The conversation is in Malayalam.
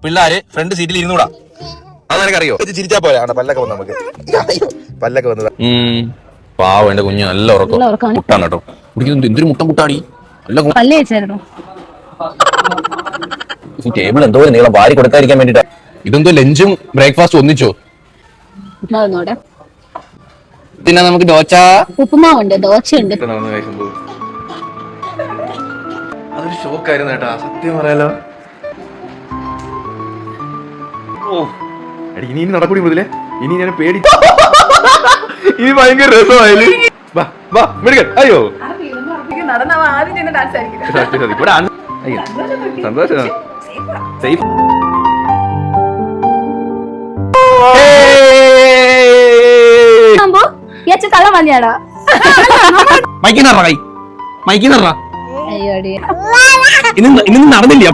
പിള്ളേര് ഫ്രണ്ട് സീറ്റിൽ ഇരുന്നൂടാ. അത് നിനക്കറിയോ? ചിരിച്ചാ പോലെ ആണ് പല്ലൊക്കെ വന്ന് നമുക്ക് പല്ലൊക്കെ വന്നത്. പാവം എന്റെ കുഞ്ഞ് നല്ല ഉറക്കം മുട്ടാണ് കേട്ടോ. എന്തൊരു മുട്ടം മുട്ടാടി. ടേബിൾ എന്തോ നീളം വാരി കൊടുക്കാതിരിക്കാൻ വേണ്ടിട്ടാ. ഇതെന്തോ ലഞ്ചും ബ്രേക്ക്ഫാസ്റ്റ് ഒന്നിച്ചോ? പിന്നെ നമുക്ക് ദോശ ഉപ്പുമാവുണ്ട്, ദോശയുണ്ട്. അതൊരു ഷോക്കായിരുന്നു കേട്ടാ, സത്യം പറയാലോ. ഓ ഇനി നടക്കൂടി മുതലേ, ഇനി ഞാൻ പേടി. ഇനി ഭയങ്കര രസമായാലും അയ്യോ സന്തോഷം. കള്ളം മതിയാടാ. ഇന്ന് നടന്നില്ല.